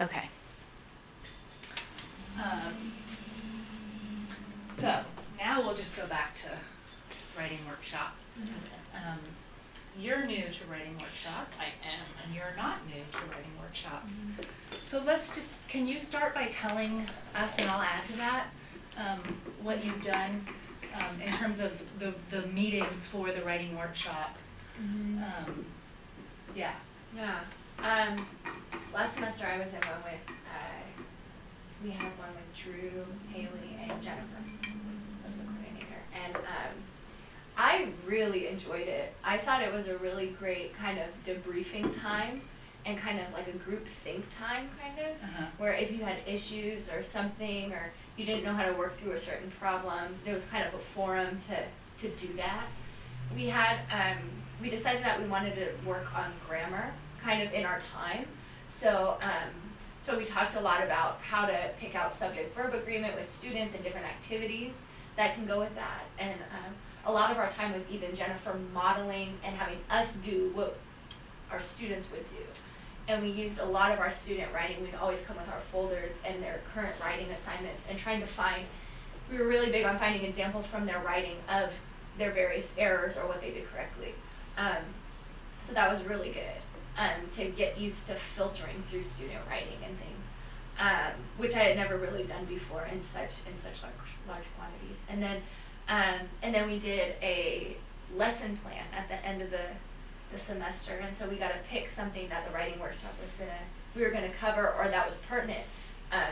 Okay. So now we'll just go back to writing workshop. You're new to writing workshops. I am. And you're not new to writing workshops. So let's just, can you start by telling us, and I'll add to that, what you've done in terms of the meetings for the writing workshop. Yeah. Last semester I was in one with, we had one with Drew, Haley, and Jennifer as the coordinator. And I really enjoyed it. I thought it was a really great kind of debriefing time and kind of like a group think time kind of, where if you had issues or something or you didn't know how to work through a certain problem, there was kind of a forum to do that. We had, we decided that we wanted to work on grammar kind of in our time. So we talked a lot about how to pick out subject-verb agreement with students and different activities that can go with that. And a lot of our time was even Jennifer modeling and having us do what our students would do. And we used a lot of our student writing. We'd always come with our folders and their current writing assignments and trying to find, we were really big on finding examples from their writing of their various errors or what they did correctly. So that was really good. To get used to filtering through student writing and things, which I had never really done before in such large quantities. And then we did a lesson plan at the end of the semester, and so we got to pick something that the writing workshop we were gonna cover or that was pertinent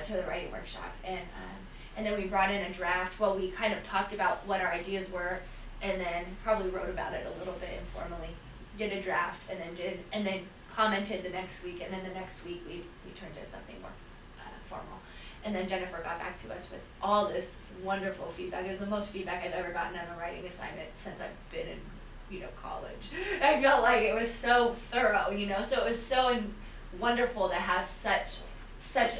to the writing workshop. And then we brought in a draft. Well, we kind of talked about what our ideas were, and then probably wrote about it a little bit informally. Did a draft, and then commented the next week, and then the next week we turned it something more formal. And then Jennifer got back to us with all this wonderful feedback. It was the most feedback I've ever gotten on a writing assignment since I've been in, college. I felt like it was so thorough, so it was so wonderful to have such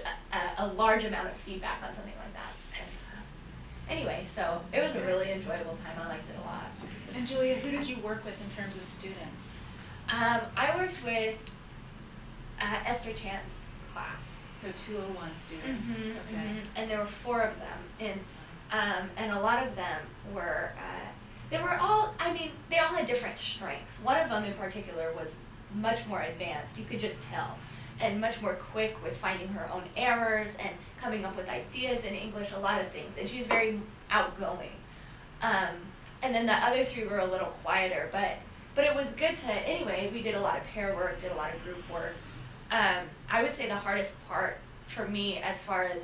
a large amount of feedback on something like that. And anyway, so it was a really enjoyable time. I liked it a lot. And Julia, who did you work with in terms of students? I worked with Esther Chan's class. So 201 students. Okay. And there were 4 of them, and a lot of them were, they all had different strengths. One of them in particular was much more advanced, you could just tell, and much more quick with finding her own errors and coming up with ideas in English, a lot of things, and she was very outgoing. And then the other 3 were a little quieter, but it was good to, anyway, we did a lot of pair work, did a lot of group work. I would say the hardest part for me as far as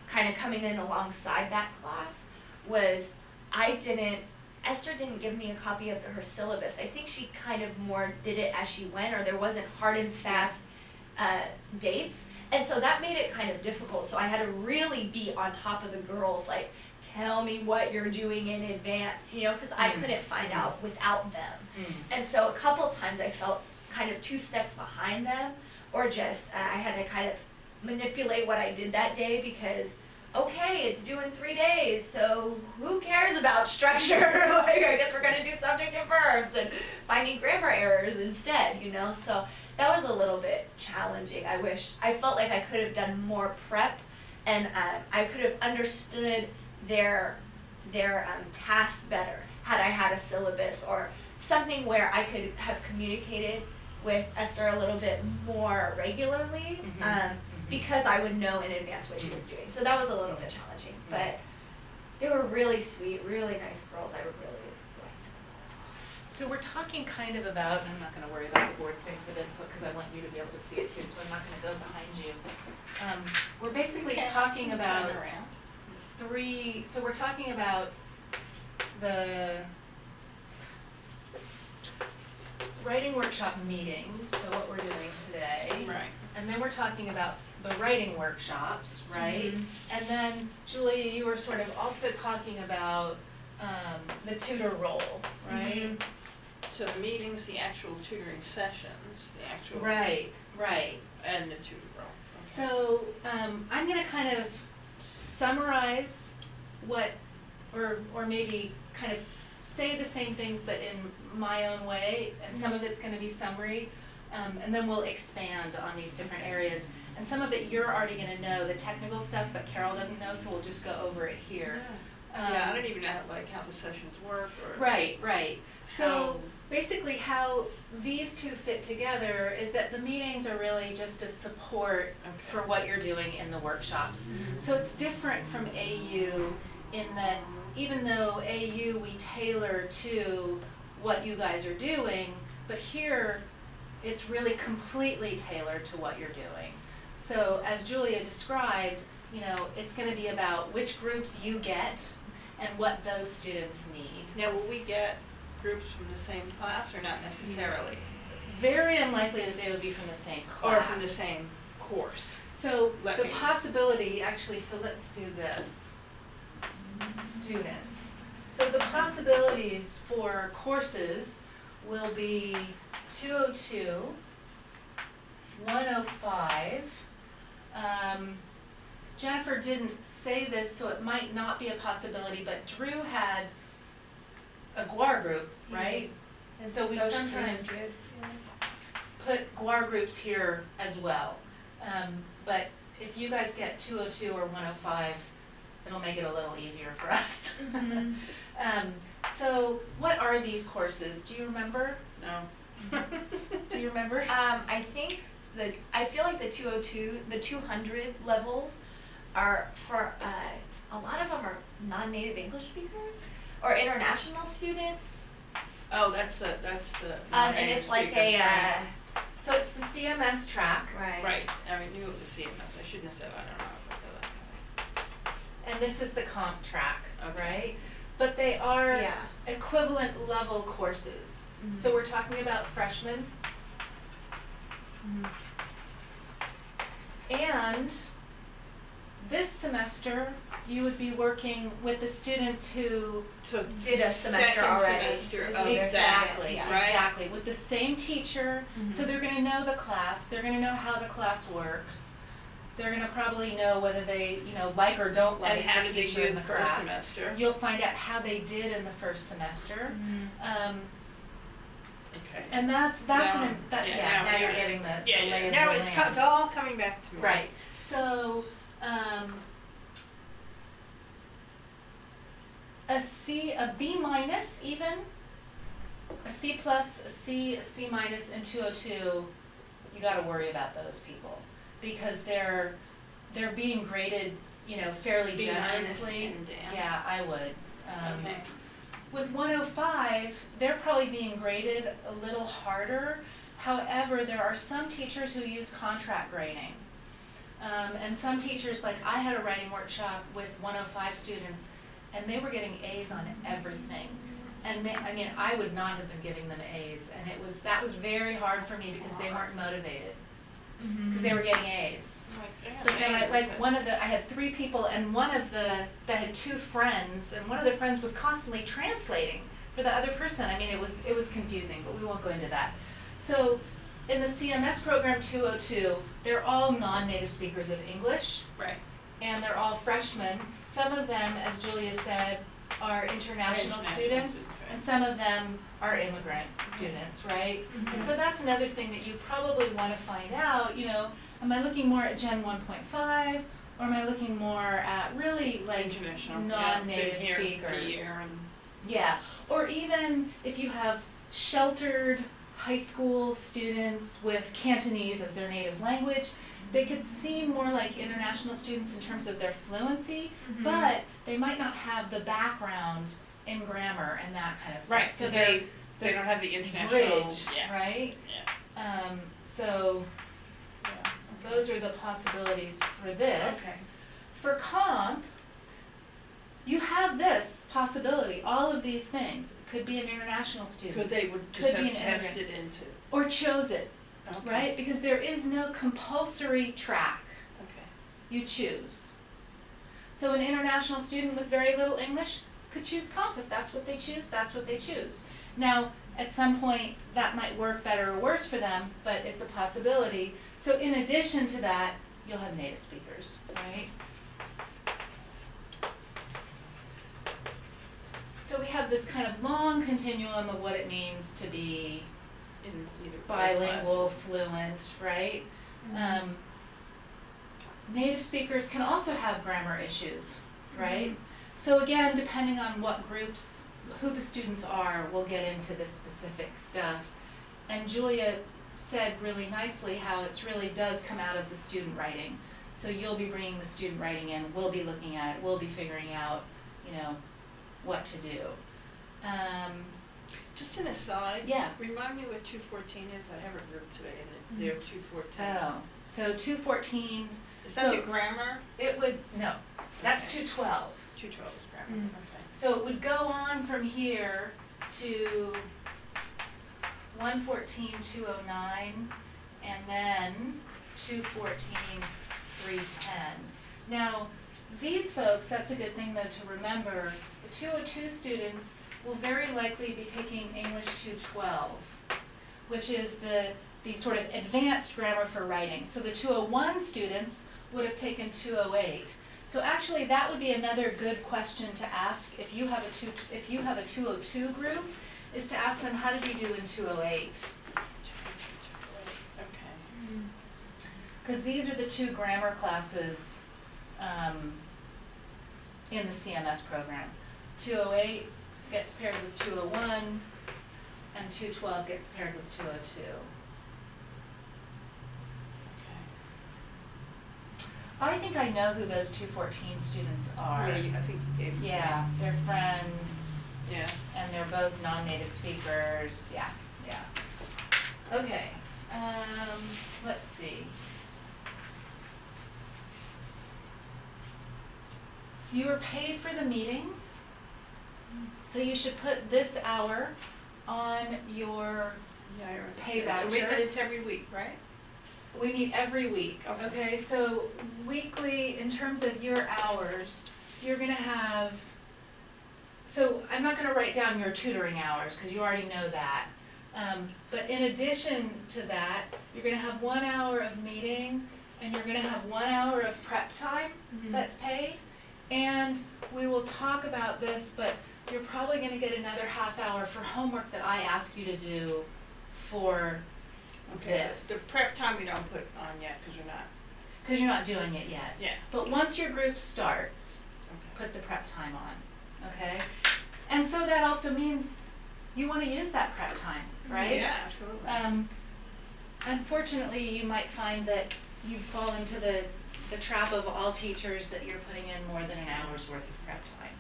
kind of coming in alongside that class was Esther didn't give me a copy of her syllabus. I think she kind of more did it as she went, or there wasn't hard and fast dates. And so that made it kind of difficult. So I had to really be on top of the girls, like, tell me what you're doing in advance, because I couldn't find out without them. And so a couple times I felt kind of 2 steps behind them, or just I had to kind of manipulate what I did that day because, okay, it's due in 3 days, so who cares about structure? Like, I guess we're going to do subject and verbs and finding grammar errors instead, So that was a little bit challenging. I felt like I could have done more prep, and I could have understood their tasks better had I had a syllabus or something where I could have communicated with Esther a little bit more regularly, because I would know in advance what she was doing. So that was a little bit challenging, but they were really sweet, really nice girls. I really liked them. So we're talking kind of about, and I'm not going to worry about the board space for this because I want you to be able to see it too, so I'm not going to go behind you. We're basically talking about we're talking about the writing workshop meetings, so what we're doing today. Right. And then we're talking about the writing workshops, right? And then, Julia, you were sort of also talking about the tutor role, right? So the meetings, the actual tutoring sessions, the actual... Right. And the tutor role. Okay. So I'm going to kind of summarize what, or maybe kind of say the same things but in my own way, and some of it's going to be summary. And then we'll expand on these different areas. And some of it you're already going to know, the technical stuff, but Carol doesn't know, so we'll just go over it here. Yeah, I don't even know how the sessions work or. Right, right. So how- basically how these two fit together is that the meetings are really just a support for what you're doing in the workshops. So it's different from AU in that even though AU we tailor to what you guys are doing, but here it's really completely tailored to what you're doing. So as Julia described, you know, it's going to be about which groups you get and what those students need. Now, will we get groups from the same class or not necessarily? Very unlikely that they would be from the same class. Or from the same course? So Let the me- possibility, actually, so let's do this. Students. So the possibilities for courses will be 202, 105. Jennifer didn't say this, so it might not be a possibility, but Drew had a GWAR group, right? And So we social sometimes good. put GWAR groups here as well. But if you guys get 202 or 105, it'll make it a little easier for us. Mhm. So what are these courses? Do you remember? No. Do you remember? I think I feel like the 202, the 200 levels are for a lot of them are non-native English speakers or international students. Oh, that's the. And it's like a So it's the CMS track. Right. I mean, knew it was CMS. I shouldn't have said I don't know. And this is the comp track, Okay. right? But they are Yeah. equivalent level courses. Mhm. So we're talking about freshmen. Mhm. And this semester, you would be working with the students who So Did a semester second already. semester This of is their that, exactly, yeah. right? exactly, with the same teacher. So Mhm. they're going to know the class. They're going to know how the class works. They're going to probably know whether they, you know, like or don't like And how the did they teacher do in the the first class. semester? You'll find out how they did in the first semester. Mhm. Okay. And that's Now- now we you're got it. getting the Yeah, lay yeah. of Now the it's land. all coming back to me. Right. So, a B minus even, a C plus, a C minus, and 202, you got to worry about those people because they're being graded, you know, fairly B minus generously. and down. Yeah, I would. Okay. With 105, they're probably being graded a little harder. However, there are some teachers who use contract grading. And some teachers, like I had a writing workshop with 105 students, and they were getting A's on everything. And I would not have been giving them A's, and that was very hard for me because they weren't motivated because they were getting A's. But then I had 3 people, and that had 2 friends, and one of the friends was constantly translating for the other person. I mean, it was confusing, but we won't go into that. So in the CMS program 202, they're all non-native speakers of English, Right. and they're all freshmen. Some of them, as Julia said, are international International students, students, right. and some of them are immigrant students, right? And so that's another thing that you probably want to find out, you know, am I looking more at Gen 1.5, or am I looking more at really like International. non-native yeah, been here for a speakers? year and- Yeah, or even if you have sheltered high school students with Cantonese as their native language, they could seem more like international students in terms of their fluency, Mhm. but they might not have the background in grammar and that kind of stuff. Right, So so they're they this don't have the international. bridge, Yeah. right? Yeah. So Yeah. those are the possibilities for this. Okay. For comp, you have this possibility, all of these things. Could be an international student. Could they would just Could have be an immigrant. tested into. Or chose it, Okay. right? Because there is no compulsory track. Okay. You choose. So an international student with very little English could choose comp. If that's what they choose, that's what they choose. Now, at some point, that might work better or worse for them, but it's a possibility. So in addition to that, you'll have native speakers, right? So we have this kind of long continuum of what it means to be in either bilingual, class. fluent, right? Mhm. Native speakers can also have grammar issues, right? Mhm. So again, depending on what groups, who the students are, we'll get into the specific stuff. And Julia said really nicely how it's really does come out of the student writing. So you'll be bringing the student writing in, we'll be looking at it, we'll be figuring out, what to do. Just an aside. Yeah. Remind me what 214 is. I have a group today, and they're 214. Oh, so 214. Is that the grammar? It would, no, that's Okay. 212. 212 is grammar. Mm. Okay. So it would go on from here to 114, 209, and then 214, 310. Now, these folks, that's a good thing though to remember, the 202 students will very likely be taking English 212, which is the sort of advanced grammar for writing. So the 201 students would have taken 208. So actually that would be another good question to ask if you have a 202 group, is to ask them, how did you do in 208? Okay. Because these are the two grammar classes in the CMS program. 208 gets paired with 201, and 212 gets paired with 202. I think I know who those 214 students are. Yeah, I think you gave me. Yeah, they're friends. Yeah. And they're both non-native speakers. Yeah. Okay. Let's see. You are paid for the meetings, so you should put this hour on your Yeah, I remember. pay And voucher. it's every week, right? We meet every week. Okay. So weekly, in terms of your hours, you're going to have, so I'm not going to write down your tutoring hours because you already know that. But in addition to that, you're going to have 1 hour of meeting and you're going to have 1 hour of prep time that's paid. And we will talk about this, but you're probably going to get another half hour for homework that I ask you to do for Okay. this. The prep time we don't put on yet because we're not. Because you're not doing it yet. Yeah. But once your group starts, Okay. put the prep time on, okay? And so that also means you want to use that prep time, right? Yeah, absolutely. Unfortunately, you might find that you fall into the trap of all teachers that you're putting in more than an hour's worth of prep time.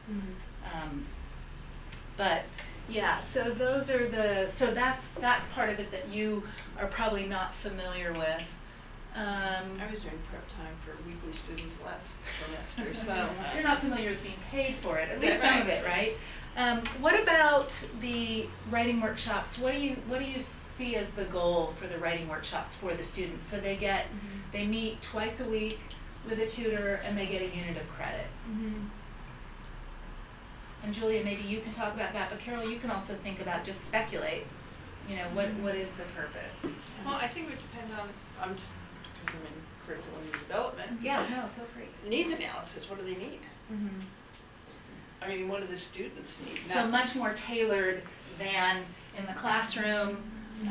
But yeah, so those are so that's part of it that you are probably not familiar with. I was doing prep time for weekly students last semester, so. You're not familiar with being paid for it, at least Yeah, some of it, right? What about the writing workshops? What do you see as the goal for the writing workshops for the students? So they meet twice a week with a tutor and they get a unit of credit. And Julia, maybe you can talk about that, but Carol, you can also think about, just speculate, what is the purpose? Well, I think it would depend on, I'm just, because I'm in curriculum development. Yeah, no, feel free. Needs analysis, what do they need? I mean, what do the students need? So much more tailored than in the classroom. And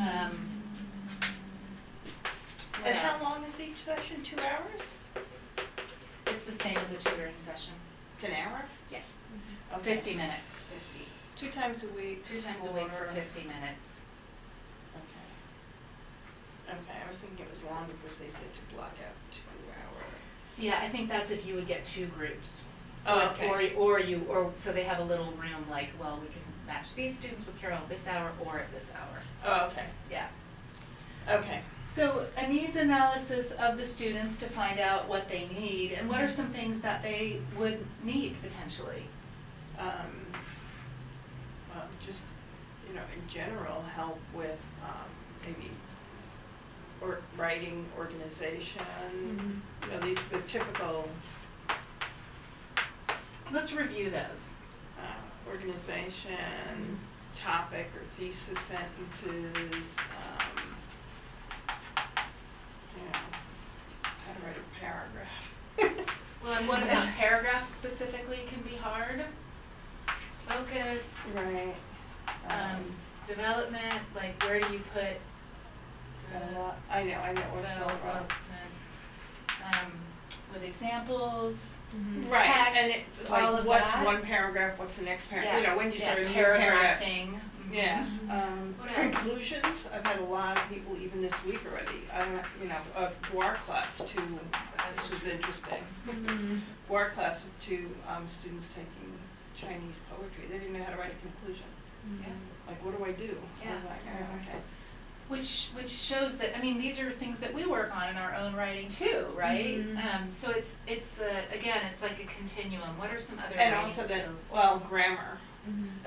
how long is each session? 2 hours? It's the same as a tutoring session. It's an hour? Yeah. Okay. 50 minutes. 2 times a week. 2 times a week for 50 minutes. Okay, I was thinking it was longer because they said to block out 2 hours. Yeah, I think that's if you would get 2 groups. Oh, okay. Or so they have a little room like, well, we can match these students with Carol at this hour or at this hour. Oh, okay. Yeah. Okay. So a needs analysis of the students to find out what they need and what are some things that they would need potentially. Well, just, in general, help with maybe writing, organization, the typical Let's review those. Organization, topic or thesis sentences, how to write a paragraph. Well, and what about paragraphs specifically can be hard? Focus. Right. development, like where do you put I know what's going on. development, with examples, Right, text, and it's all like, of what's that. one paragraph, what's the next paragraph, Yeah, when do you yeah, start a new paragraph? paragraphing. Yeah, What else? conclusions, I've had a lot of people even this week already, a WAR class, this was interesting. WAR class with two, students taking Chinese poetry, they didn't know how to write a conclusion. Yeah. Like, what do I do? I was Yeah. like, oh, okay. Which shows that, I mean, these are things that we work on in our own writing too, right? So it's again, it's like a continuum. What are some other And writing also then, skills? well, grammar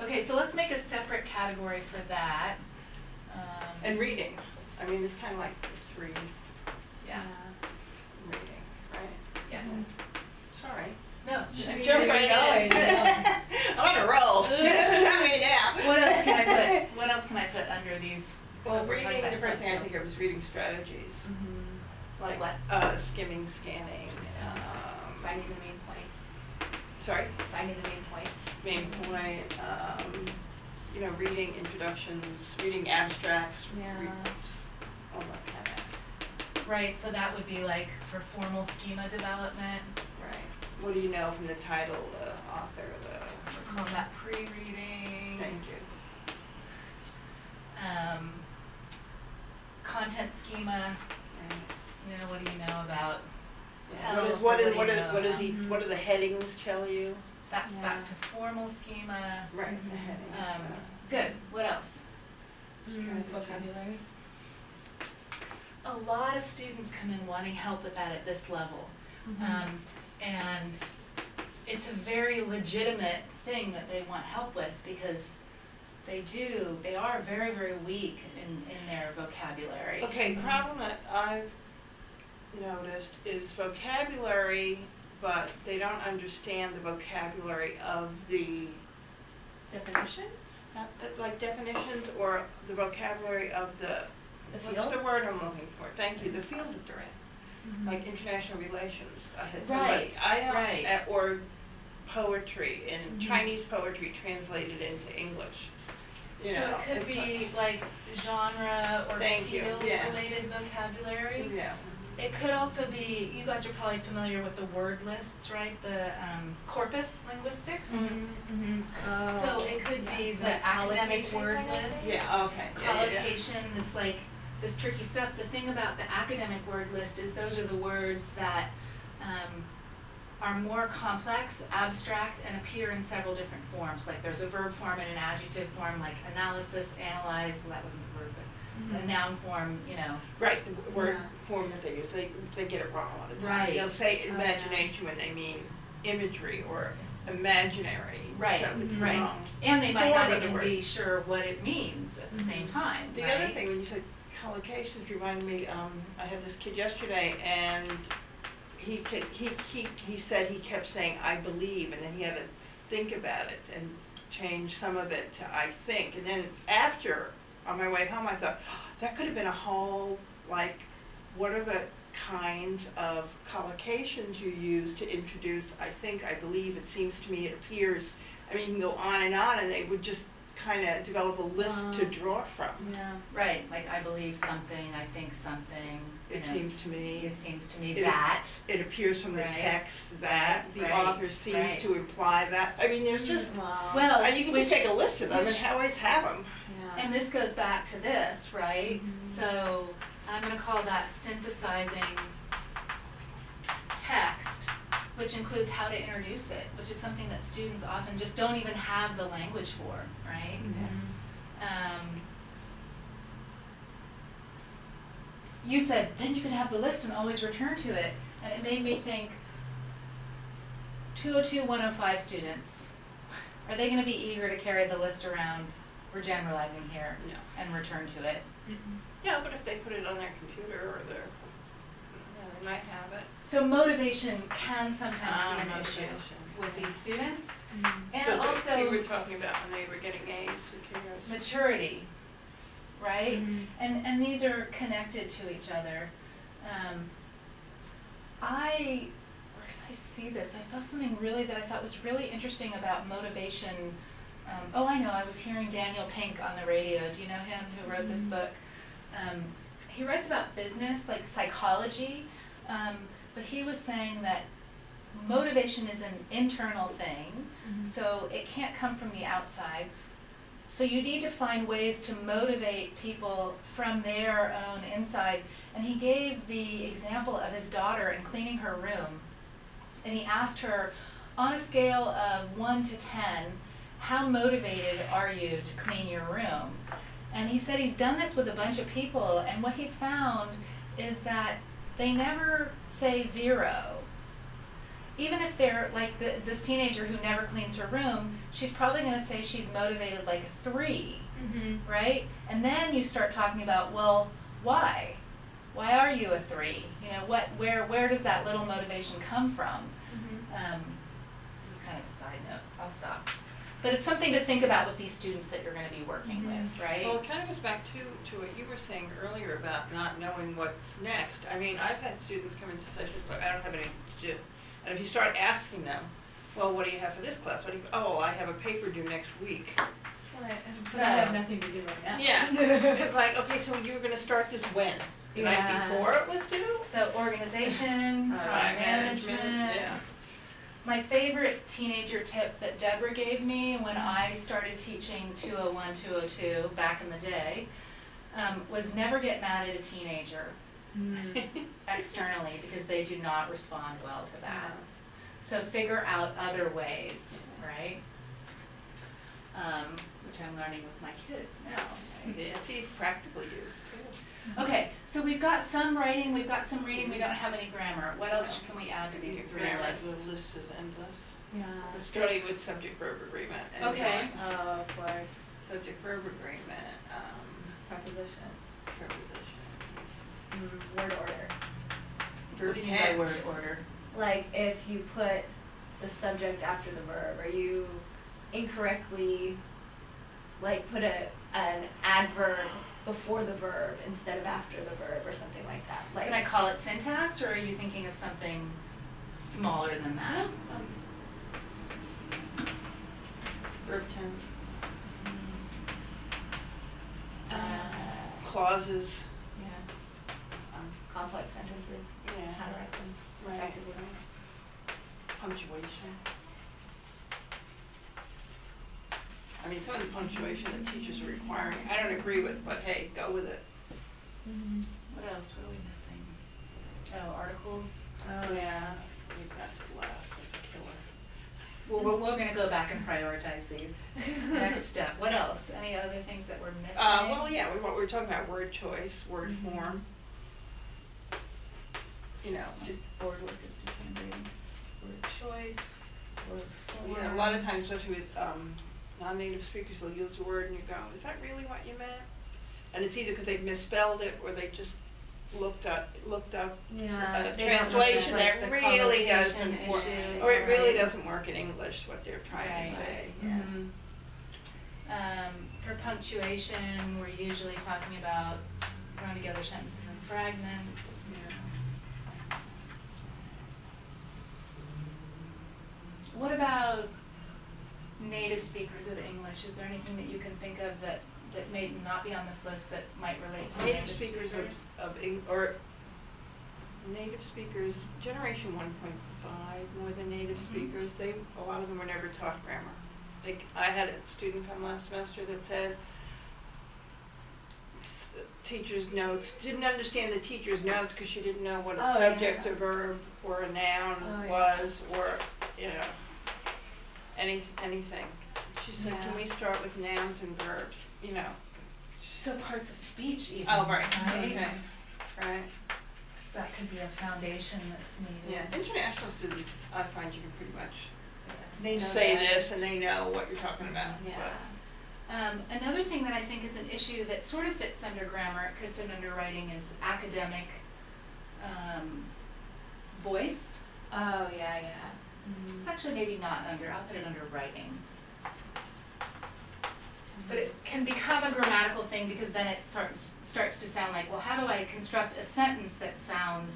Okay, so let's make a separate category for that. and reading. I mean, it's kind of like three Yeah. reading, right? Yeah. Sorry. No. Just it's jump good. right It's good. I'm on a roll. Shut me down. What else can I put? What else can I put under these? Well, So we're talking reading, about the first thing I soft think of is reading strategies. Like What? Skimming, scanning, Finding the main point. sorry, Finding the main point. main point, reading introductions, reading abstracts, Yeah. all that kind of. Right, so that would be like for formal schema development. Right. What do you know from the title, the author, We're calling that pre-reading. Thank you. Content schema. Right. What do you know about Yeah. health, What or is, what do you know about- what do the headings tell you? That's Yeah. back to formal schema. Right, the headings. Good. What else? Vocabulary. A lot of students come in wanting help with that at this level. And it's a very legitimate thing that they want help with because they are very, very weak in their vocabulary. Okay, problem that I've noticed is vocabulary, but they don't understand the vocabulary of the, Definition? like definitions or the vocabulary of the what's field? the word I'm looking for? Thank you, the field that they're in. Like international relations. I had somebody, Right, I don't, right. or poetry, and Chinese poetry translated into English. So it could it's be like genre or Thank you, yeah. field-related vocabulary. Yeah. It could also be, you guys are probably familiar with the word lists, right? The corpus linguistics. So it could be the Like academic collocation word kind of list. thing? Yeah, okay. Yeah, yeah, yeah. Collocation, this tricky stuff. The thing about the academic word list is those are the words that are more complex, abstract, and appear in several different forms. Like there's a verb form and an adjective form, like analysis, analyze. Well, that wasn't the verb, but a noun form. Right, the word form that they use, they get it wrong a lot of times. Right. They'll say imagination when they mean imagery or imaginary. Right, So it's right. wrong. And they might Form not of the even word. be sure what it means at the same time. The right? other thing, when you said collocations, reminded me, I had this kid yesterday, and he said he kept saying, I believe, and then he had to think about it and change some of it to I think. And then after, on my way home, I thought, that could have been a whole, like, what are the kinds of collocations you use to introduce I think, I believe, it seems to me, it appears. I mean, you can go on, and they would just kind of develop a list to draw from. Yeah. Right, like I believe something, I think something. It seems to me. It seems to me It- that. It appears from the Right. text that the Right. author seems Right. to imply that. I mean, there's just, Well, you can just take a list of them and always have them. Yeah. and this goes back to this, right? So I'm going to call that synthesizing text, which includes how to introduce it, which is something that students often just don't even have the language for, right? You said, then you can have the list and always return to it. And it made me think, 202, 105 students, are they going to be eager to carry the list around, we're generalizing here, No. and return to it? Yeah, but if they put it on their computer or their, they might have it. So motivation can sometimes be an Motivation. issue with these students. And So also we were talking about when they were getting A's, who cares? maturity, right? And these are connected to each other. Where did I see this? I saw something really that I thought was really interesting about motivation oh, I know, I was hearing Daniel Pink on the radio. Do you know him, who wrote this book? He writes about business, like psychology, but he was saying that motivation is an internal thing, so it can't come from the outside. So you need to find ways to motivate people from their own inside. And he gave the example of his daughter and cleaning her room. And he asked her, on a scale of 1 to 10, how motivated are you to clean your room? And he said he's done this with a bunch of people, and what he's found is that they never say 0. Even if they're like this teenager who never cleans her room, she's probably going to say she's motivated like a 3, right? And then you start talking about, well, why? Why are you a 3? You know, where does that little motivation come from? This is kind of a side note. I'll stop. But it's something to think about with these students that you're going to be working with, right? Well, it kind of goes back to what you were saying earlier about not knowing what's next. I mean, I've had students come into sessions, but I don't have any to do. And if you start asking them, well, what do you have for this class? What do you, oh, I have a paper due next week. But I have nothing to do right now. Yeah. It's like, okay, so you were going to start this when? The night before it was due? So organization, time management. Yeah. My favorite teenager tip that Deborah gave me when I started teaching 201, 202 back in the day was never get mad at a teenager externally, because they do not respond well to that. So figure out other ways, right? Which I'm learning with my kids now. Right? Yeah, see, practical use too. Okay, so we've got some writing, we've got some reading, we don't have any grammar. What else can we add to these 3 lists? The list is endless. Yeah. Starting with subject-verb agreement. And Okay. Oh, of course. Subject-verb agreement. Prepositions. Prepositions. Word order. What do you mean by word order? Like if you put the subject after the verb, or you incorrectly like put an adverb before the verb instead of after the verb, or something like that. Like, can I call it syntax, or are you thinking of something smaller than that? No. Verb tense. Clauses. Yeah. Complex sentences. Yeah. How to write them Right. effectively. Punctuation. I mean, some of the punctuation that teachers are requiring, I don't agree with, but hey, go with it. What else? What are we missing? Oh, articles. Oh, yeah. Leave that to last. That's a killer. Well, we're going to go back and prioritize these. Next step. What else? Any other things that we're missing? Well, yeah, what we were talking about, word choice, word form. You know, Board work is disintegrating. Word choice. Word form. you know, a lot of times, especially with non-native speakers, they'll use a word and you go, is that really what you meant? And it's either because they've misspelled it or they just looked up a they don't translation know, that like, the really collocation doesn't work, issue, or it really right. doesn't work in English, what they're trying to say. Yeah. For punctuation, we're usually talking about throwing together sentences and fragments. What about native speakers of English? Is there anything that you can think of that may not be on this list that might relate to Native speakers or native speakers, generation 1.5 more than native speakers, a lot of them were never taught grammar. Like, I had a student come last semester that said teacher's notes, didn't understand the teacher's notes because she didn't know what a subject, a verb, or a noun was, or, you know, anything. She said, can we start with nouns and verbs, you know? So parts of speech even. Oh, right. Okay. Right. So that could be a foundation that's needed. Yeah, international students, I find you can pretty much They know say that. this and they know what you're talking about. Yeah. Another thing that I think is an issue that sort of fits under grammar, it could fit under writing, is academic voice. Oh, yeah. Actually, maybe not under, I'll put it under writing. But it can become a grammatical thing because then it starts to sound like, well, how do I construct a sentence that sounds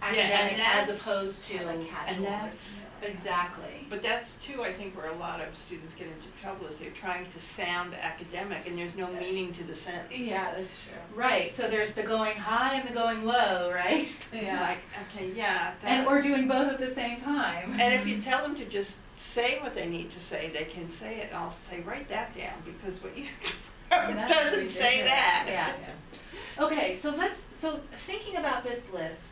academic as that's- opposed to Like casual. And that's, exactly. but that's too, I think, where a lot of students get into trouble is they're trying to sound academic and there's no meaning to the sentence. Yeah, that's true. Right. So there's the going high and the going low, right? It's like, okay, yeah. And or doing both at the same time. And if you tell them to just say what they need to say, they can say it. And I'll say, write that down because what you That's doesn't say ridiculous. that. Yeah. Okay, so thinking about this list,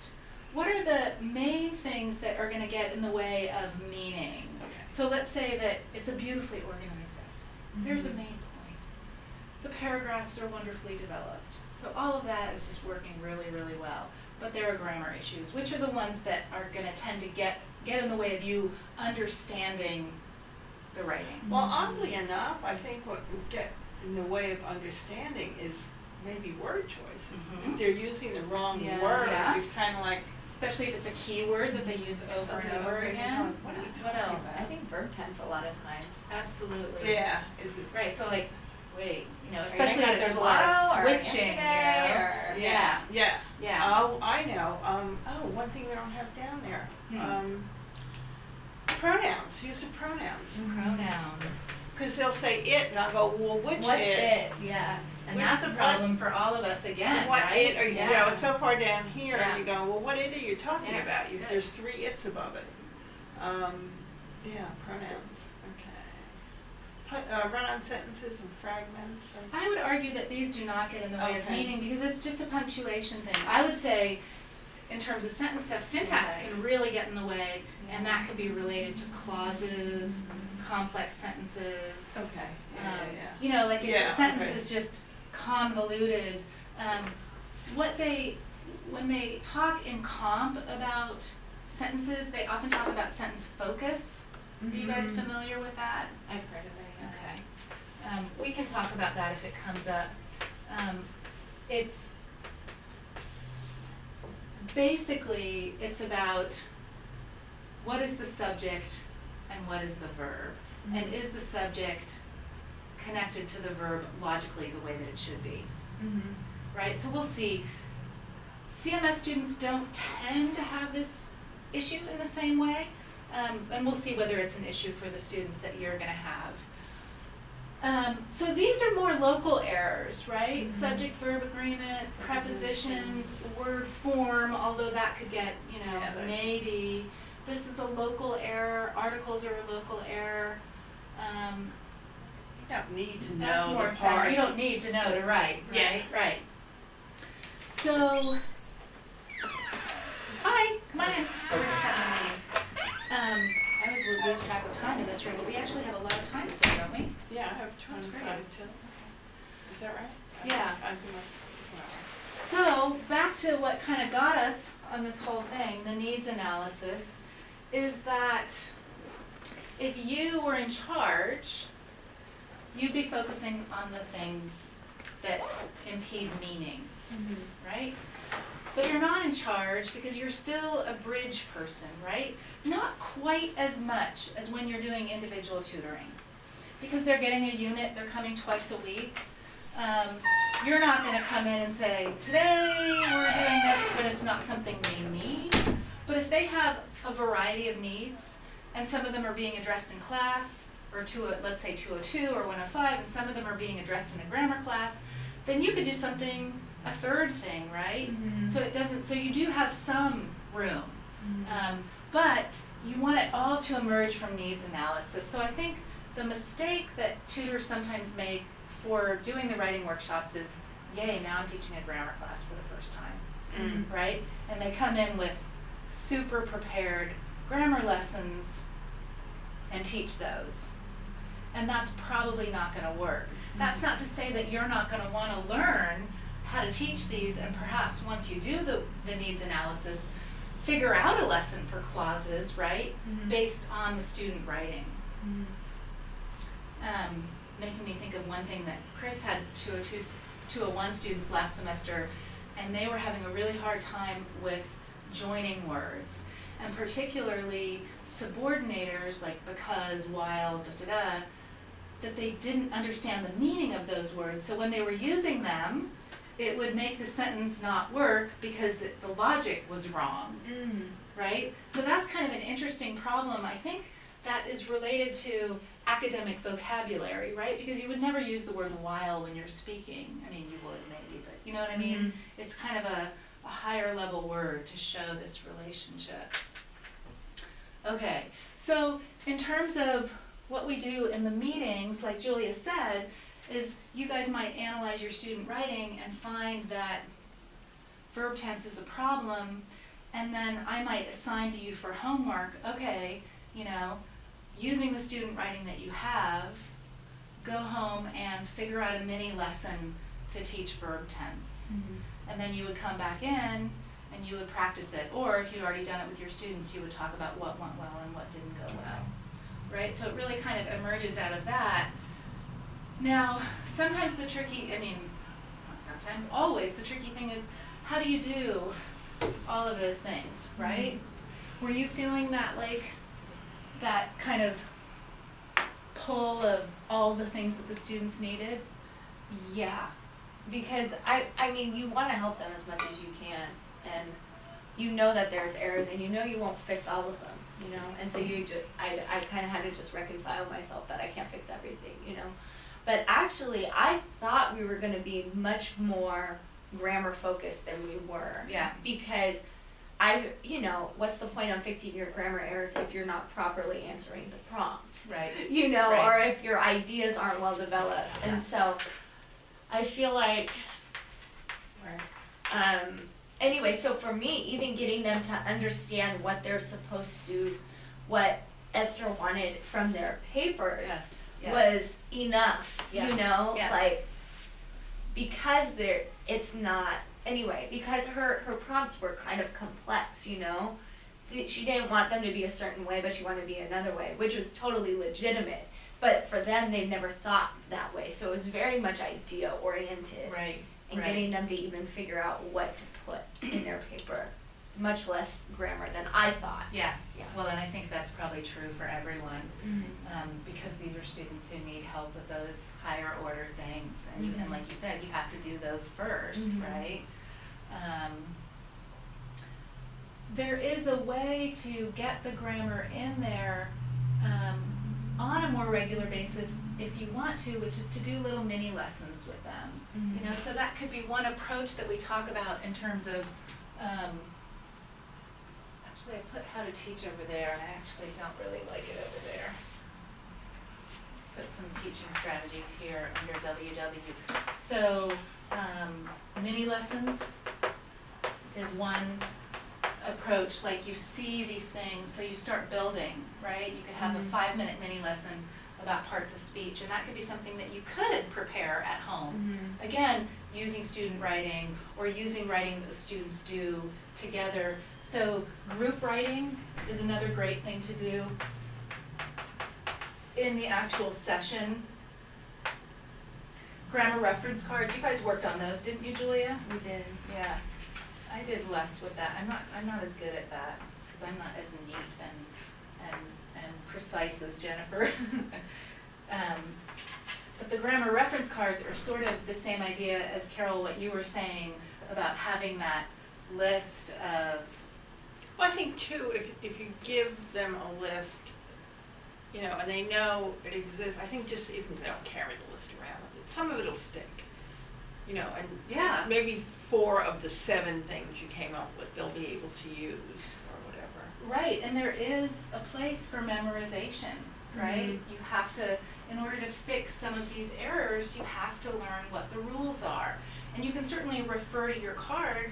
what are the main things that are going to get in the way of meaning? Okay. So let's say that it's a beautifully organized essay. There's a main point. The paragraphs are wonderfully developed. So all of that is just working really, really well. But there are grammar issues. Which are the ones that are going to tend to get in the way of you understanding the writing? Well, oddly enough, I think what would get in the way of understanding is maybe word choice. Mhm. If they're using the wrong Yeah. word, Yeah. you're kind of like, Especially if it's a keyword that they use over and over again. What are you What talking else? about? I think verb tense a lot of times. Absolutely. yeah, is it Right, so like, wait, Are you especially gonna if go there's a lot tomorrow of or switching, yesterday or- Yeah. Yeah. Yeah. Oh, I know. One thing we don't have down there. Hmm. Pronouns. Use of pronouns. Pronouns. Because they'll say it, and I'll go, well, which What's it? it? Yeah. And What- that's a problem for all of us again, What right? it? Or you yeah. know, it's so far down here, Yeah. and you go, well, what it are you talking Yeah, about? good. There's 3 it's above it. Yeah, pronouns. Okay. Run-on sentences and fragments. I would argue that these do not get in the way of Okay. meaning because it's just a punctuation thing. I would say, in terms of sentence stuff, syntax Syntax. can really get in the way, and that could be related to clauses, complex sentences. Okay. You know, like if Yeah, the sentence okay. is just convoluted, when they talk in comp about sentences, they often talk about sentence focus. Are you guys Mhm. familiar with that? I've heard of it. Yeah. Okay. We can talk about that if it comes up. It's basically, it's about what is the subject and what is the verb? And is the subject connected to the verb logically the way that it should be? Right? So we'll see. CMS students don't tend to have this issue in the same way, and we'll see whether it's an issue for the students that you're going to have. So these are more local errors, right? Subject verb agreement, prepositions, word form, although that could get, Yeah, that- maybe. This is a local error. Articles are a local error. You don't need to That's know more the fun. part. You don't need to know to write, right? Yeah. Right. So, hi, come on in. We're just having a meeting. I always would lose track of time in this room, but we actually have a lot of time still, don't we? Yeah, I have That's 25 great. till. Is that right? Yeah. I think that's So, back to what kind of got us on this whole thing, the needs analysis, is that if you were in charge, you'd be focusing on the things that impede meaning, right? But you're not in charge because you're still a bridge person, right? Not quite as much as when you're doing individual tutoring. Because they're getting a unit, they're coming twice a week. You're not going to come in and say, today we're doing this, but it's not something they need. But if they have a variety of needs, and some of them are being addressed in class, or let's say 202 or 105, and some of them are being addressed in a grammar class, then you could do something, a third thing, right? So you do have some room. But you want it all to emerge from needs analysis. So I think the mistake that tutors sometimes make for doing the writing workshops is, yay, now I'm teaching a grammar class for the first time, right? And they come in with super prepared grammar lessons and teach those. And that's probably not going to work. That's not to say that you're not going to want to learn how to teach these, and perhaps once you do the needs analysis, figure out a lesson for clauses, right, based on the student writing. Making me think of one thing that Chris had 201 students last semester, and they were having a really hard time with joining words, and particularly subordinators like because, while, that they didn't understand the meaning of those words. So when they were using them, it would make the sentence not work because the logic was wrong, right? So that's kind of an interesting problem. I think that is related to academic vocabulary, right? Because you would never use the word while when you're speaking. I mean, you would maybe, but you know what I mean? It's kind of a higher level word to show this relationship. Okay, so in terms of what we do in the meetings, like Julia said, is you guys might analyze your student writing and find that verb tense is a problem, and then I might assign to you for homework, okay, you know, using the student writing that you have, go home and figure out a mini lesson to teach verb tense. And then you would come back in and you would practice it. Or if you'd already done it with your students, you would talk about what went well and what didn't go well. Right? So it really kind of emerges out of that. Now, sometimes the tricky, I mean, not sometimes, always, the tricky thing is, how do you do all of those things, right? Were you feeling that, like, that kind of pull of all the things that the students needed? Yeah, because I mean, you want to help them as much as you can, and you know that there's errors, and you know you won't fix all of them, you know, and so I kind of had to just reconcile myself that I can't fix everything, you know. But actually, I thought we were going to be much more grammar focused than we were. Yeah. Because you know, what's the point of fixing your grammar errors if you're not properly answering the prompts? Right. You know, Right. or if your ideas aren't well developed. And so I feel like, anyway, so for me, even getting them to understand what they're supposed to, what Esther wanted from their papers was enough, you know, like, because it's not, anyway, because her prompts were kind of complex, you know. She didn't want them to be a certain way, but she wanted to be another way, which was totally legitimate. But for them, they've never thought that way. So it was very much idea-oriented. Right. And getting them to even figure out what to put in their paper. Much less grammar than I thought. Yeah. Well, and I think that's probably true for everyone, because these are students who need help with those higher order things, and, and like you said, you have to do those first, right? There is a way to get the grammar in there on a more regular basis if you want to, which is to do little mini lessons with them. You know, so that could be one approach that we talk about in terms of. Actually, I put how to teach over there, and I actually don't really like it over there. Let's put some teaching strategies here under WW. So, mini lessons is one approach. Like, you see these things, so you start building, right? You could have a 5-minute mini lesson about parts of speech, and that could be something that you could prepare at home. Again, using student writing or using writing that the students do together. So group writing is another great thing to do in the actual session. Grammar reference cards, you guys worked on those, didn't you, Julia? We did. Yeah. I did less with that. I'm not as good at that because I'm not as neat and precise as Jennifer. But the grammar reference cards are sort of the same idea as, Carol, what you were saying about having that list of. Well, I think too, if you give them a list, you know, and they know it exists, I think just even if they don't carry the list around, some of it'll stick. You know, and maybe 4 of the 7 things you came up with, they'll be able to use or whatever. Right, and there is a place for memorization, right? You have to, in order to fix some of these errors, you have to learn what the rules are. And you can certainly refer to your card,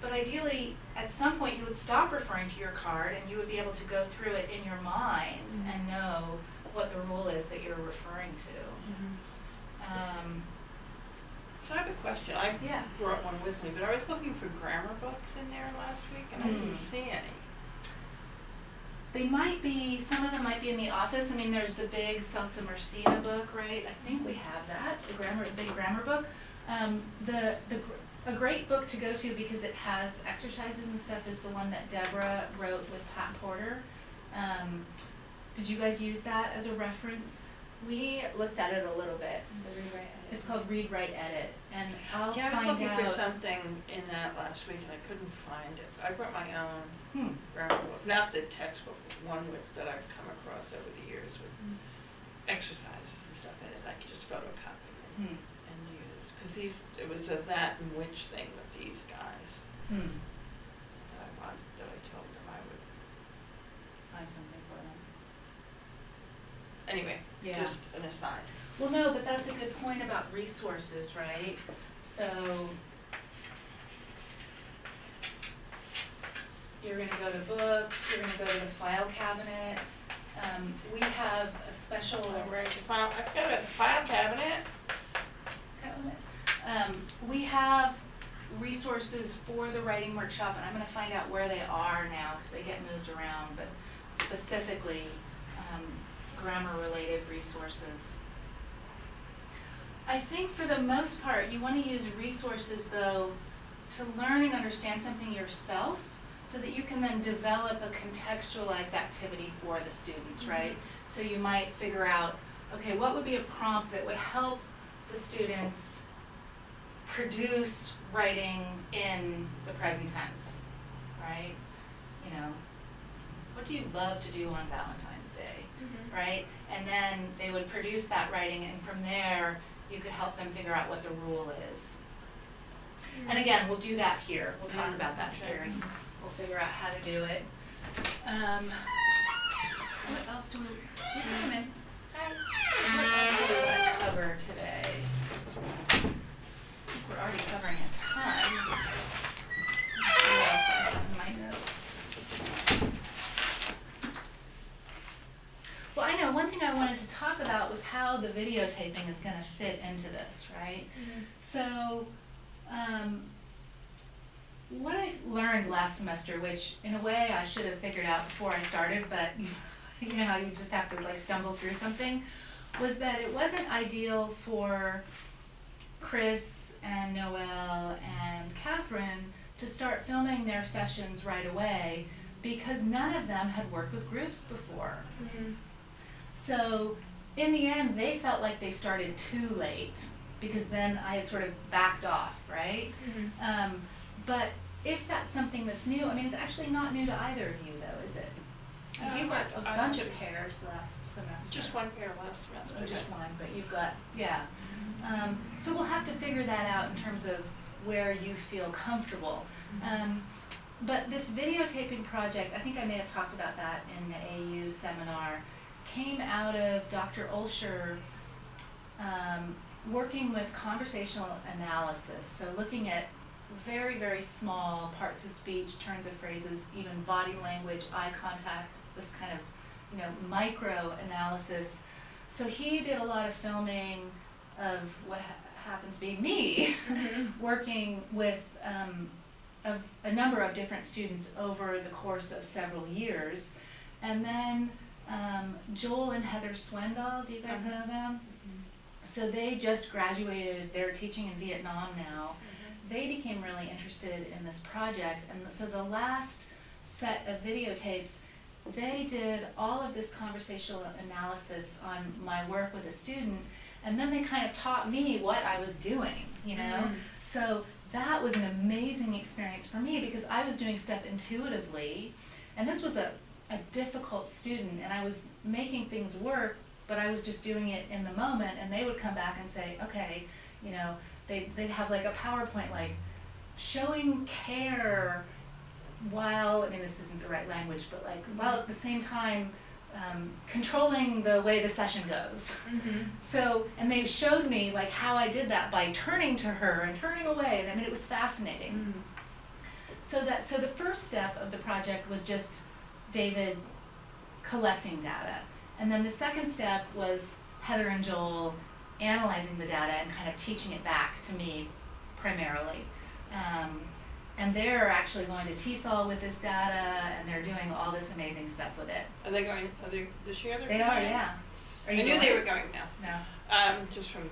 but ideally, at some point, you would stop referring to your card and you would be able to go through it in your mind and know what the rule is that you're referring to. So I have a question. I brought one with me, but I was looking for grammar books in there last week, and I didn't see any. They might be, some of them might be in the office. I mean, there's the big Celsa Mercida book, right? I think we have that, the big grammar book. A great book to go to because it has exercises and stuff is the one that Deborah wrote with Pat Porter. Did you guys use that as a reference? We looked at it a little bit. The rewrite edit. It's called Read, Write, Edit, and I'll Yeah, I was find looking out. for something in that last week and I couldn't find it. I brought my own Hmm. grammar book, not the textbook, but one with that I've come across over the years with exercises and stuff in it. I could just photocopy Hmm. and use because it was a that and which thing with these guys Hmm. that I told them I would. Find something for them. Anyway, Yeah. just an aside. Well, no, but that's a good point about resources, right? So you're going to go to books, you're going to go to the file cabinet. We have a special I've got a file cabinet. We have resources for the writing workshop, and I'm going to find out where they are now because they get moved around, but specifically grammar-related resources. I think for the most part, you want to use resources, though, to learn and understand something yourself so that you can then develop a contextualized activity for the students, right? So you might figure out, okay, what would be a prompt that would help the students produce writing in the present tense, right? You know, what do you love to do on Valentine's Day, right? And then they would produce that writing, and from there, you could help them figure out what the rule is. And again, we'll do that here. We'll talk about that here, and we'll figure out how to do it. What else do we? Come in. What else do we want to cover today? I think we're already covering a ton. What else I have in my notes? Well, I know one thing I wanted to talk about was how the videotaping is going to fit into this, right? So, what I learned last semester, which in a way I should have figured out before I started, but you know how you just have to like stumble through something, was that it wasn't ideal for Chris and Noelle and Catherine to start filming their sessions right away because none of them had worked with groups before. So in the end, they felt like they started too late because then I had sort of backed off, right? But if that's something that's new, I mean, it's actually not new to either of you, though, is it? Because you've got a bunch of pairs last semester. Just one pair last semester. Oh, just one, but you've got, yeah. So we'll have to figure that out in terms of where you feel comfortable. But this videotaping project, I think I may have talked about that in the AU seminar, came out of Dr. Olsher working with conversational analysis, so looking at very, very small parts of speech, turns of phrases, even body language, eye contact, this kind of, you know, micro analysis. So he did a lot of filming of what happens to be me, working with a number of different students over the course of several years. And then Joel and Heather Swendall, do you guys know them? So they just graduated, they're teaching in Vietnam now. They became really interested in this project, and so the last set of videotapes, they did all of this conversational analysis on my work with a student, and then they kind of taught me what I was doing, you know? So that was an amazing experience for me because I was doing stuff intuitively, and this was a difficult student, and I was making things work, but I was just doing it in the moment, and they would come back and say, okay, you know, they'd have like a PowerPoint like showing care while, I mean this isn't the right language, but like while at the same time controlling the way the session goes. So, and they showed me like how I did that by turning to her and turning away, and I mean it was fascinating. So the first step of the project was just David collecting data. And then the second step was Heather and Joel analyzing the data and kind of teaching it back to me primarily. And they're actually going to TESOL with this data, and they're doing all this amazing stuff with it. Are they this year? They are, yeah. Are you I knew going? they were going now. No. Just from,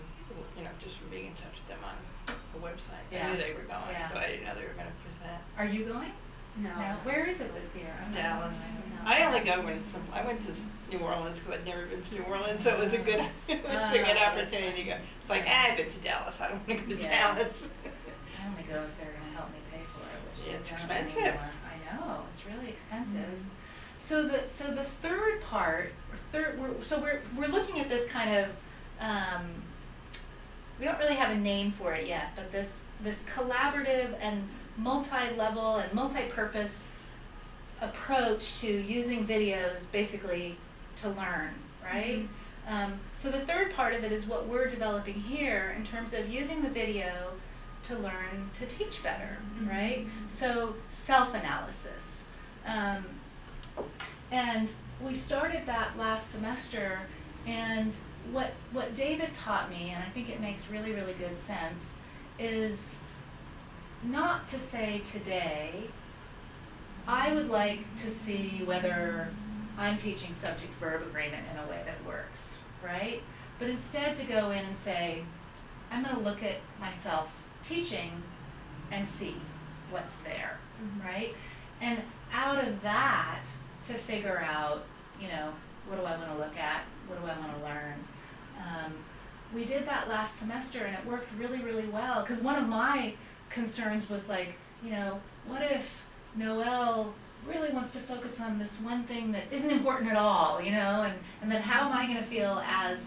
just from being in touch with them on the website. Yeah. I knew they were going, Yeah. but I didn't know they were going to present. Are you going? No. Where is it this year? I'm not Dallas. going. I only go when it's I went to New Orleans because I'd never been to New Orleans, so it was a good opportunity to go. It's like, I've been to Dallas. I don't want to go to Dallas. I only go if they're going to help me pay for it, which Yeah, it's they don't expensive. anymore. I know, it's really expensive. So the third part, we're looking at this kind of, we don't really have a name for it yet, but this collaborative and multi-level and multi-purpose approach to using videos basically to learn, right? So the third part of it is what we're developing here in terms of using the video to learn to teach better, right? So self-analysis. And we started that last semester, and what David taught me, and I think it makes really, really good sense, is not to say today, I would like to see whether I'm teaching subject-verb agreement in a way that works, right? But instead to go in and say, I'm going to look at myself teaching and see what's there, right? And out of that, to figure out, what do I want to look at? What do I want to learn? We did that last semester, and it worked really, really well. Because one of my concerns was like, what if Noelle really wants to focus on this one thing that isn't important at all, and then how am I going to feel as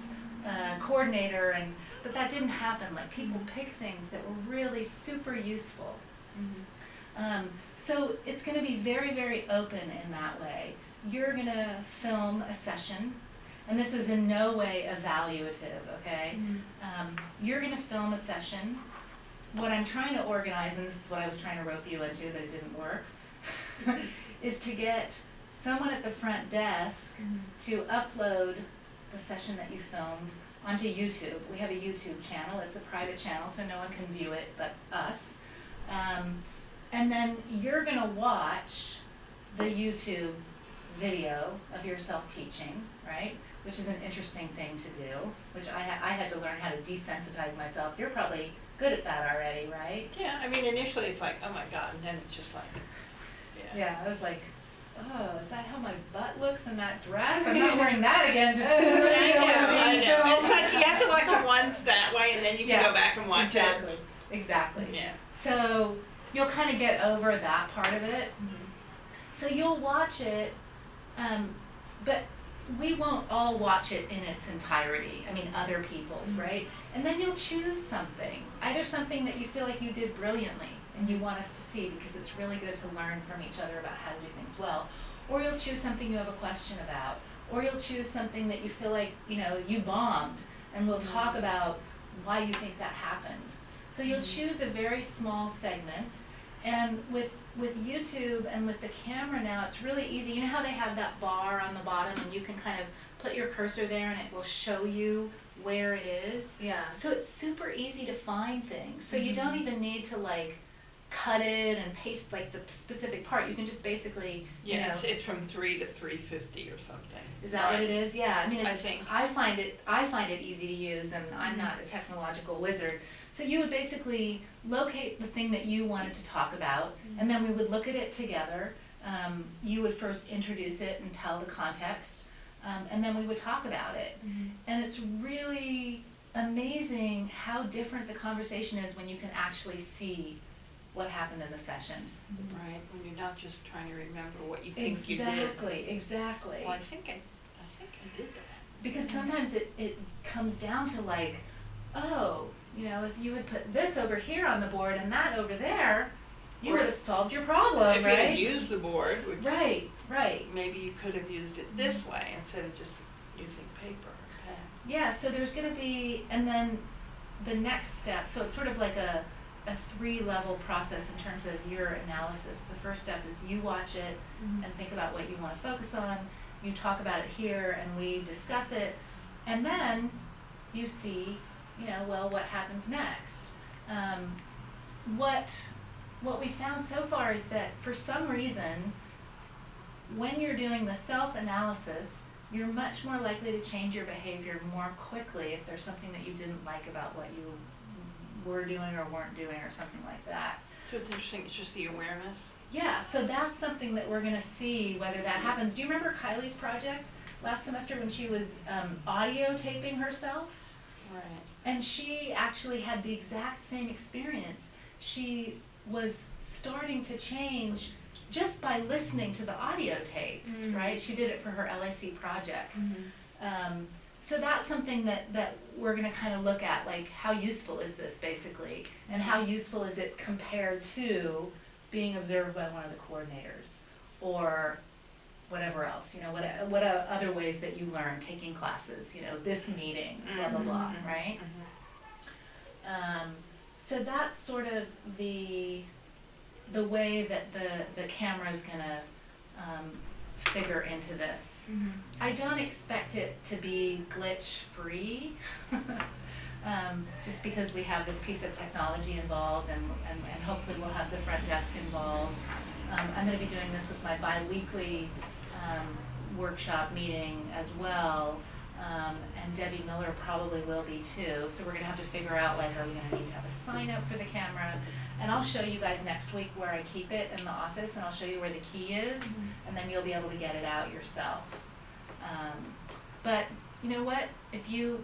a coordinator? But that didn't happen. Like, people picked things that were really super useful. So it's going to be very, very open in that way. You're going to film a session, and this is in no way evaluative, okay? You're going to film a session. What I'm trying to organize, and this is what I was trying to rope you into, but it didn't work, is to get someone at the front desk to upload the session that you filmed onto YouTube. We have a YouTube channel. It's a private channel, so no one can view it but us. And then you're going to watch the YouTube video of yourself teaching, right? Which is an interesting thing to do, which I had to learn how to desensitize myself. You're probably good at that already, right? Yeah, I mean, initially it's like, oh my God, and then it's just like, Yeah, I was like, oh, is that how my butt looks in that dress? I'm not wearing that again to I know. It's like you have to watch it once that way, and then you can go back and watch it. Exactly. Yeah. So you'll kind of get over that part of it. So you'll watch it, but we won't all watch it in its entirety. I mean, other people's, right? And then you'll choose something, either something that you feel like you did brilliantly and you want us to see because it's really good to learn from each other about how to do things well, or you'll choose something you have a question about, or you'll choose something that you feel like, you bombed, and we'll talk about why you think that happened. So you'll choose a very small segment, and with YouTube and with the camera now, it's really easy. You know how they have that bar on the bottom, and you can kind of put your cursor there, and it will show you where it is? Yeah. So it's super easy to find things. So you don't even need to, cut it and paste, the specific part. You can just basically, it's from 3 to 350 or something. Is that what it is? Yeah. I mean, I think. I find it easy to use, and I'm not a technological wizard. So you would basically locate the thing that you wanted to talk about, and then we would look at it together. You would first introduce it and tell the context, and then we would talk about it. And it's really amazing how different the conversation is when you can actually see what happened in the session. Right, when you're not just trying to remember what you think you did. Exactly. Well, I think I did that. Because sometimes it comes down to if you had put this over here on the board and that over there, you would have solved your problem, if right? If you had used the board, which right. Maybe you could have used it this way instead of just using paper or pen. Yeah, so there's going to be, and then the next step, so it's sort of like a 3-level process in terms of your analysis. The first step is you watch it and think about what you want to focus on. You talk about it here and we discuss it. And then you see, what happens next. What we found so far is that for some reason, when you're doing the self-analysis, you're much more likely to change your behavior more quickly if there's something that you didn't like about what you were doing or weren't doing or something like that. So it's interesting, it's just the awareness? Yeah, so that's something that we're gonna see whether that happens. Do you remember Kylie's project last semester when she was audio taping herself? Right. And she actually had the exact same experience. She was starting to change just by listening to the audio tapes, right? She did it for her LIC project. So that's something that we're going to kind of look at, like how useful is this basically, and how useful is it compared to being observed by one of the coordinators, or whatever else, you know, what other ways that you learn taking classes, you know, this meeting, blah, blah, blah, right? So that's sort of the way that the camera is going to figure into this. I don't expect it to be glitch-free, just because we have this piece of technology involved, and hopefully we'll have the front desk involved. I'm going to be doing this with my bi-weekly workshop meeting as well, and Debbie Miller probably will be too. So we're going to have to figure out, like, are we going to need to have a sign up for the camera? And I'll show you guys next week where I keep it in the office, and I'll show you where the key is, and then you'll be able to get it out yourself. But you know what? If you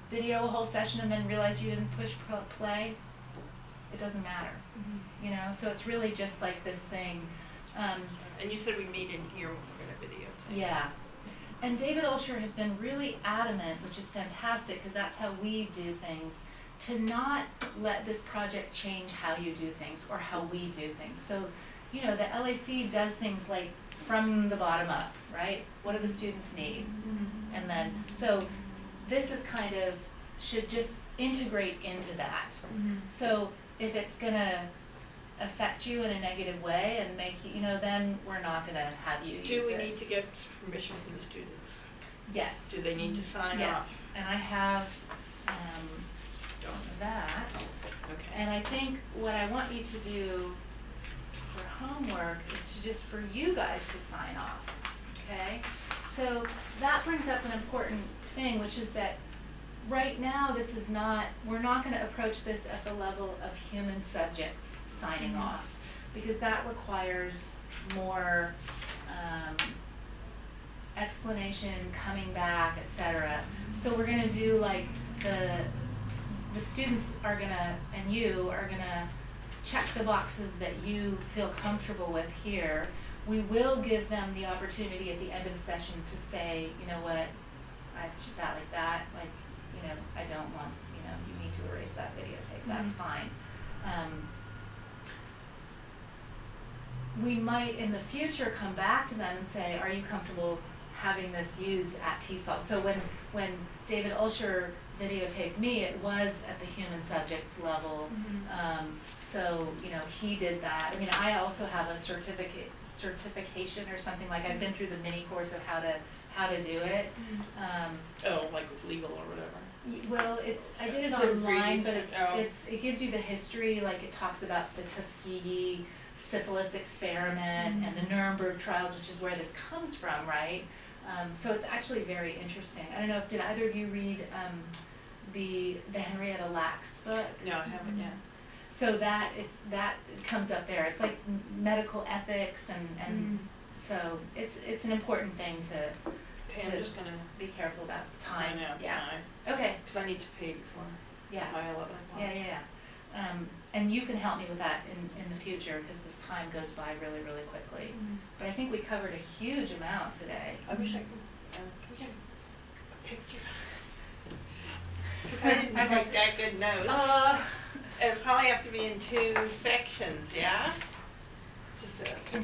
video a whole session and then realize you didn't push play, it doesn't matter. You know, so it's really just like this thing. And you said we meet in here when we're going to videotape. Yeah. And David Olsher has been really adamant, which is fantastic, because that's how we do things, to not let this project change how you do things or how we do things. So, you know, the LAC does things like from the bottom up, right? What do the students need? And then, so this is kind of, should just integrate into that. So if it's going to affect you in a negative way and make you know, then we're not going to have you use it. Do we need to get permission from the students? Yes. Do they need to sign yes. off? And I have that. Okay. And I think what I want you to do for homework is to just for you guys to sign off. Okay? So that brings up an important thing, which is that right now this is not, we're not going to approach this at the level of human subjects signing off, because that requires more explanation, coming back, etc. So we're going to do like the students are going to, and you are going to check the boxes that you feel comfortable with here. We will give them the opportunity at the end of the session to say, you know what, I should that like that, like, you know, I don't want, you know, you need to erase that videotape, that's fine. We might in the future come back to them and say, are you comfortable having this used at TESOL? So when David Olsher videotaped me, it was at the human subjects level. So, you know, he did that. I mean, I also have a certification or something, like I've been through the mini course of how to do it. Oh, like with legal or whatever. Well, I did it online, but it gives you the history, like it talks about the Tuskegee syphilis experiment and the Nuremberg trials, which is where this comes from, right? So it's actually very interesting. I don't know, did either of you read the Henrietta Lacks book? No, I haven't yet. So that comes up there. It's like medical ethics, and so it's an important thing to I'm just gonna be careful about time. Time. Okay. Because I need to pay before my 11 o'clock. Yeah. And you can help me with that in the future, because this time goes by really, really quickly. But I think we covered a huge amount today. I wish I could get a picture. Because I didn't take that good notes. It'd probably have to be in 2 sections, yeah? Just a...